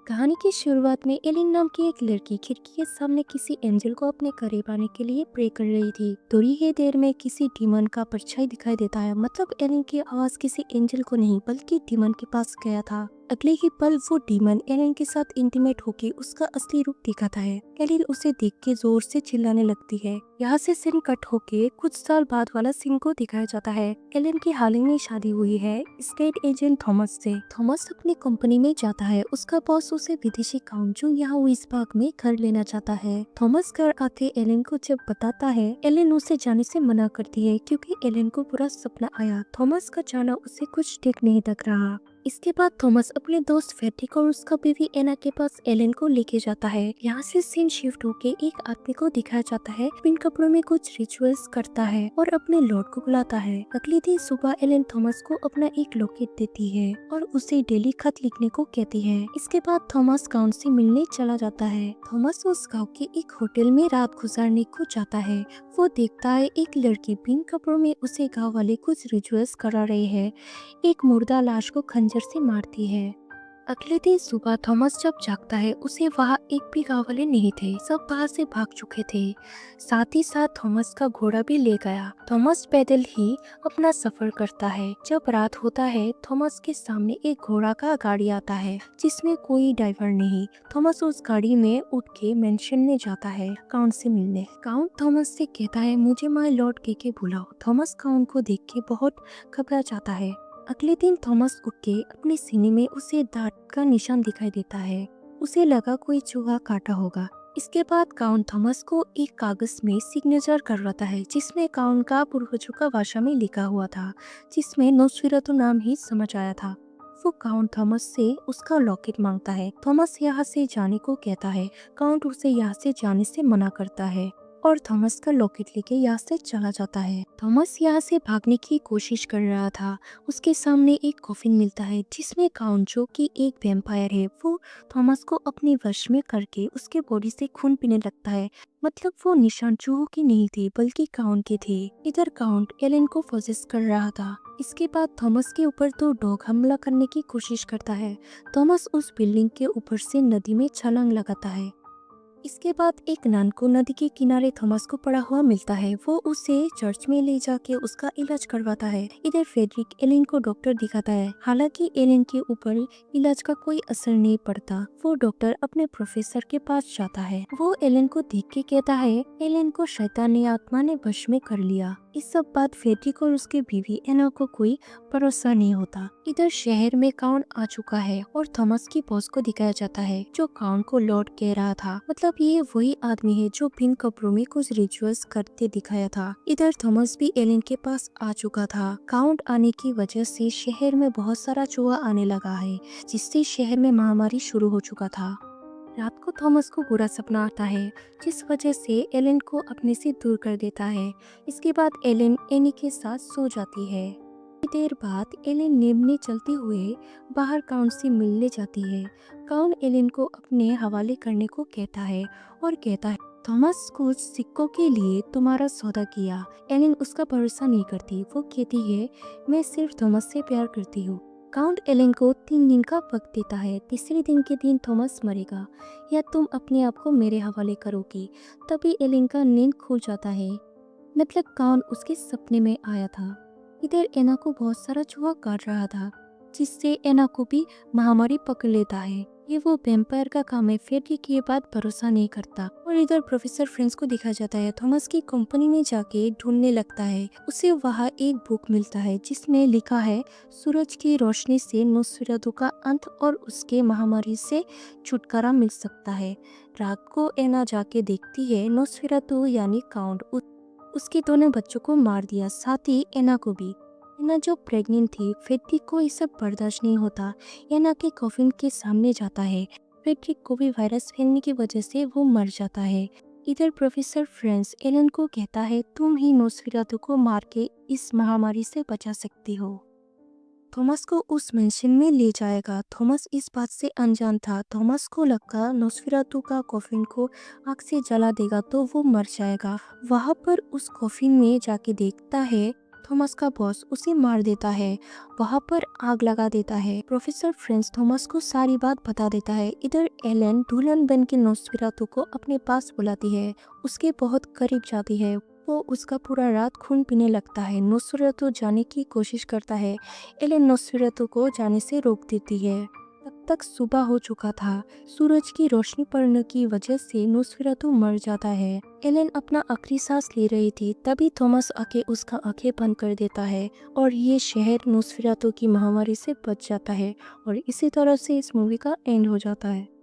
कहानी की शुरुआत में एलिन नाम की एक लड़की खिड़की के सामने किसी एंजल को अपने करीब आने के लिए प्रे कर रही थी। थोड़ी ही देर में किसी डीमन का परछाई दिखाई देता है। मतलब एलिन की आवाज किसी एंजल को नहीं बल्कि डीमन के पास गया था। अगले ही पल वो डीमन एलिन के साथ इंटीमेट होकर उसका असली रूप दिखाता है। एलिन उसे देख के जोर से चिल्लाने लगती है। यहाँ से सीन कट होके कुछ साल बाद वाला सीन को दिखाया जाता है। एलिन की हाल ही में शादी हुई है स्टेट एजेंट थॉमस से। थॉमस अपनी कंपनी में जाता है। उसका बॉस उसे विदेशी काउंट जो यहाँ इस भाग में घर लेना चाहता है। थॉमस घर आके एलिन को जब बताता है, एलिन उसे जाने से मना करती है क्योंकि एलिन को बुरा सपना आया। थॉमस का जाना उसे कुछ ठीक नहीं लग रहा। इसके बाद थॉमस अपने दोस्त फेड्रिक और उसका बीवी एना के पास एलेन को लेके जाता है। यहाँ से सीन शिफ्ट होके एक आदमी को दिखाया जाता है इन कपड़ों में कुछ रिचुअल्स करता है और अपने लॉर्ड को बुलाता है। अगले दिन सुबह एलेन थॉमस को अपना एक लॉकेट देती है और उसे डेली खत लिखने को कहती है। इसके बाद थॉमस काउंट से मिलने चला जाता है। थॉमस उस गाँव के एक होटल में रात गुजारने को जाता है। वो देखता है एक लड़की पिंक कपड़ों में उसे गाँव वाले कुछ रिचुअल्स करा रहे हैं। एक मुर्दा लाश को खंजर से मारती है। अगले दिन सुबह थॉमस जब जागता है उसे वहाँ एक भी गाँव वाले नहीं थे। सब बाहर से भाग चुके थे। साथ ही साथ थॉमस का घोड़ा भी ले गया। थॉमस पैदल ही अपना सफर करता है। जब रात होता है थॉमस के सामने एक घोड़ा का गाड़ी आता है जिसमें कोई ड्राइवर नहीं। थॉमस उस गाड़ी में उठ के मेंशन में जाता है काउंट से मिलने। काउंट थॉमस से कहता है मुझे माय लॉर्ड के बुलाओ। थॉमस काउंट को देख के बहुत घबरा जाता है। अगले दिन थॉमस उठ के अपने सीने में उसे दांत का निशान दिखाई देता है। उसे लगा कोई चूहा काटा होगा। इसके बाद काउंट थॉमस को एक कागज में सिग्नेचर करवाता है जिसमें काउंट का पूर्वजों का भाषा में लिखा हुआ था, जिसमें नोस्फेरातु नाम ही समझ आया था। वो काउंट थॉमस से उसका लॉकेट मांगता है। थॉमस यहाँ से जाने को कहता है। काउंट उसे यहाँ से जाने से मना करता है और थॉमस का लॉकेट लेके यहाँ से चला जाता है। थॉमस यहाँ से भागने की कोशिश कर रहा था। उसके सामने एक कॉफिन मिलता है जिसमें काउंट जो कि एक वैम्पायर है वो थॉमस को अपने वश में करके उसके बॉडी से खून पीने लगता है। मतलब वो निशान चूहों की नहीं थी बल्कि काउंट के थे। इधर काउंट एलेन को पोजेस कर रहा था। इसके बाद थॉमस के ऊपर तो डॉग हमला करने की कोशिश करता है। थॉमस उस बिल्डिंग के ऊपर से नदी में छलांग लगाता है। इसके बाद एक नन को नदी के किनारे थॉमस को पड़ा हुआ मिलता है। वो उसे चर्च में ले जाके उसका इलाज करवाता है। इधर फेड्रिक एलिन को डॉक्टर दिखाता है। हालांकि एलिन के ऊपर इलाज का कोई असर नहीं पड़ता। वो डॉक्टर अपने प्रोफेसर के पास जाता है। वो एलिन को देख के कहता है एलिन को शैतानी आत्मा ने वश में कर लिया। इस सब बात फेड्रिक और उसके बीवी एना को कोई भरोसा नहीं होता। इधर शहर में काउंट आ चुका है और थॉमस की बॉस को दिखाया जाता है जो काउंट को लॉर्ड कह रहा था। मतलब ये वही आदमी है जो पिंक कपड़ों में कुछ रिचुअल्स करते दिखाया था। इधर थॉमस भी एलिन के पास आ चुका था। काउंट आने की वजह से शहर में बहुत सारा चूहा आने लगा है जिससे शहर में महामारी शुरू हो चुका था। रात को थॉमस को बुरा सपना आता है जिस वजह से एलेन को अपने से दूर कर देता है। इसके बाद एलेन एनी के साथ सो जाती है। कुछ देर बाद एलेन नींद में चलते हुए बाहर काउंट से मिलने जाती है। काउंट एलेन को अपने हवाले करने को कहता है और कहता है थॉमस कुछ सिक्कों के लिए तुम्हारा सौदा किया। एलेन उसका भरोसा नहीं करती। वो कहती है मैं सिर्फ थॉमस से प्यार करती हूँ। काउंट एलेन को 3 दिन का वक्त देता है। तीसरे दिन के दिन थॉमस मरेगा या तुम अपने आप को मेरे हवाले करोगी। तभी एलेन का नींद खुल जाता है। मतलब काउंट उसके सपने में आया था। इधर एना को बहुत सारा चूहा काट रहा था जिससे एना को भी महामारी पकड़ लेता है। ये वो वैम्पायर का काम है। फेड्रिक ये बात भरोसा नहीं करता और इधर प्रोफेसर फ्रेंड्स को दिखाया जाता है। थॉमस की कंपनी में जाके ढूंढने लगता है। उसे वहाँ एक बुक मिलता है जिसमें लिखा है सूरज की रोशनी से नोस्फेरातु का अंत और उसके महामारी से छुटकारा मिल सकता है। रात को एना जाके देखती है नोस्फेरातु यानी काउंट उसके दोनों बच्चों को मार दिया, साथ ही एना को भी। एना जो प्रेग्नेंट थी, फेड्रिक को ये सब बर्दाश्त नहीं होता। एना के कॉफिन के सामने जाता है। फेड्रिक को भी वायरस फैलने की वजह से वो मर जाता है। इधर प्रोफेसर फ्रेंड्स एलन को कहता है तुम ही नोस्फेरातु को मार के इस महामारी से बचा सकती हो। थॉमस को उस मेंशन में ले जाएगा। थॉमस इस बात से अनजान था। थॉमस को लगा नोस्फेरातु का कॉफिन को आग से जला देगा तो वो मर जाएगा। वहाँ पर उस कॉफिन में जाके देखता है थॉमस का बॉस उसे मार देता है, वहाँ पर आग लगा देता है। प्रोफेसर फ्रेंच थॉमस को सारी बात बता देता है। इधर एलन दुल्हन बन के नोस्फेरातु को अपने पास बुलाती है, उसके बहुत करीब जाती है। वो उसका पूरा रात खून पीने लगता है। नोस्फेरातु जाने की कोशिश करता है, एलन नोस्फेरातु को जाने से रोक देती है। तब तक सुबह हो चुका था। सूरज की रोशनी पड़ने की वजह से नोस्फेरातु मर जाता है। एलेन अपना आखिरी सांस ले रही थी, तभी थॉमस आके उसका आंखें बंद कर देता है और ये शहर नोस्फेरातु की महामारी से बच जाता है। और इसी तरह से इस मूवी का एंड हो जाता है।